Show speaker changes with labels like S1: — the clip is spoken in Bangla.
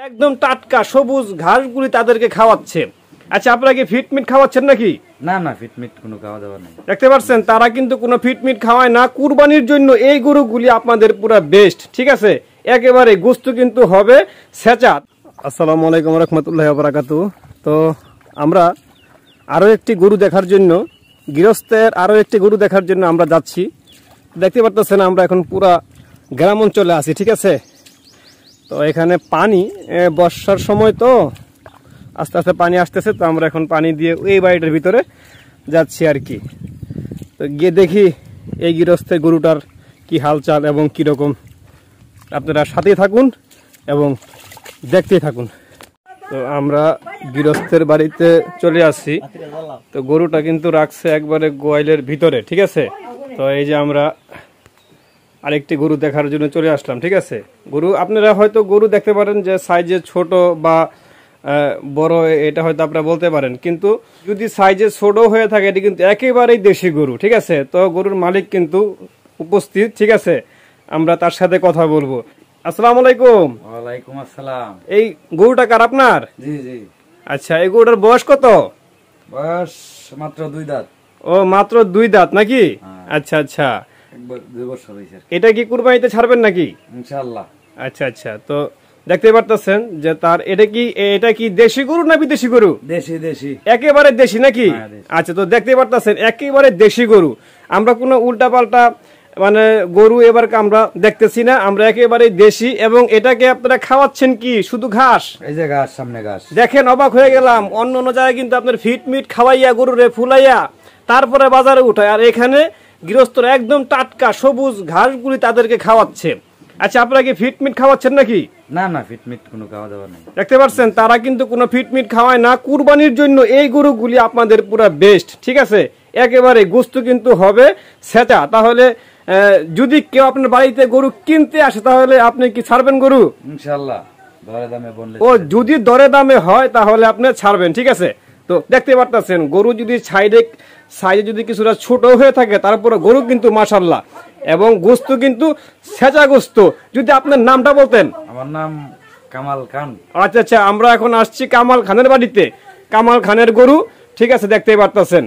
S1: একদম টাটকা সবুজ ঘাসগুলি তাদেরকে খাওয়াচ্ছে। আচ্ছা, আপনারা কি ফিট মিট খাওয়াচ্ছেন নাকি?
S2: না না, ফিট মিট কোনো খাওয়া দাওয়া নেই।
S1: দেখতে পাচ্ছেন তারা কিন্তু কোনো ফিট মিট খাওয়ায় না। কুরবানির জন্য এই গরুগুলি আপনাদের পুরো বেস্ট, ঠিক আছে? একেবারে গোশত কিন্তু হবে ছেঁচা। আসসালামু আলাইকুম রাহমাতুল্লাহি ওয়া বারাকাতুহু। তো আমরা আরো একটি গরু দেখার জন্য, গৃহস্থের আরো একটি গরু দেখার জন্য আমরা যাচ্ছি। দেখতে পাচ্ছেন আমরা এখন পুরা গ্রাম অঞ্চলে আছি, ঠিক আছে? তো এখানে পানি বর্ষার সময়, তো আস্তে আস্তে পানি আসতেছে। তো আমরা এখন পানি দিয়ে এই বাড়িটার ভিতরে যাচ্ছি আর কি। তো গিয়ে দেখি এই গৃহস্থের গরুটার কি হালচাল এবং কীরকম। আপনারা সাথেই থাকুন এবং দেখতেই থাকুন। তো আমরা গৃহস্থের বাড়িতে চলে আসছি। তো গরুটা কিন্তু রাখছে একবারে গোয়ালের ভিতরে, ঠিক আছে? তো এই যে আমরা আরেকটি গরু দেখার জন্য চলে আসলাম, ঠিক আছে? গরু আপনারা হয়তো গরু দেখতে পারেন যে সাইজে ছোট বা বড়, এটা হয়তো আপনারা বলতে পারেন, কিন্তু যদি সাইজে ছোট হয়ে থাকে এটি কিন্তু একেবারেই দেশি গরু, ঠিক আছে? তো গরুর মালিক কিন্তু উপস্থিত, ঠিক আছে? আমরা তার সাথে কথা বলবো। আসসালামু আলাইকুম।
S2: ওয়ালাইকুম আসসালাম।
S1: এই গরুটা কার আপনার?
S2: জি জি।
S1: আচ্ছা, এই গরুটার বয়স কত?
S2: বয়স মাত্র 2 দাঁত।
S1: ও, মাত্র 2 দাঁত নাকি? আচ্ছা আচ্ছা।
S2: 2 বছর হইছে।
S1: এটা কি কুরবানিতে ছাড়বেন নাকি?
S2: ইনশাআল্লাহ। আচ্ছা
S1: আচ্ছা। তো দেখতে পারতেছেন যে তার এটা কি দেশি গরু না বিদেশি গরু?
S2: দেশি দেশি।
S1: একেবারে দেশি নাকি? আচ্ছা, তো দেখতে পারতেছেন একেবারে দেশি গরু। আমরা কোনো উল্টা পাল্টা মানে গরু এবার আমরা দেখতেছি না, আমরা একেবারে দেশি। এবং এটাকে আপনারা খাওয়াচ্ছেন কি? শুধু ঘাস?
S2: এই যে ঘাস, সামনে ঘাস।
S1: দেখেন, অবাক হয়ে গেলাম। অন্য অন্য জায়গায় কিন্তু আপনার ফিট মিট খাওয়াইয়া গরুরে ফুলাইয়া তারপরে বাজারে উঠায়, আর এখানে গৃহস্থরা একদম টাটকা সবুজ ঘাসগুলি তাদেরকে খাওয়াচ্ছে। আচ্ছা, আপনারা কি ফিট মিট খাওয়াচ্ছেন নাকি?
S2: না না, ফিট মিট কোনো খাওয়া দাওয়া নেই।
S1: দেখতে পাচ্ছেন তারা কিন্তু কোনো ফিট মিট খাওয়ায় না। কুরবানির জন্য এই গরুগুলি আপনাদের পুরো বেস্ট, ঠিক আছে? একেবারে গোশত কিন্তু হবে ছেঁচা। তাহলে যদি কেউ আপনার বাড়িতে গরু কিনতে আসে তাহলে আপনি কি ছাড়বেন গরু?
S2: ইনশাআল্লাহ, দরে দামে বললে।
S1: ও, যদি দরে দামে হয় তাহলে আপনি ছাড়বেন, ঠিক আছে? তো দেখতে পারতেছেন গরু যদি সাইডে যদি কিছুটা ছোট হয়ে থাকে, তারপরে গরু কিন্তু মাশাআল্লাহ, এবং গোশত কিন্তু ছেঁচা গোশত। যদি আপনার নামটা বলতেন।
S2: আমার নাম কামাল খান।
S1: আচ্ছা আচ্ছা, আমরা এখন আসছি কামাল খানের বাড়িতে। কামাল খানের গরু, ঠিক আছে? দেখতেই পারতেছেন।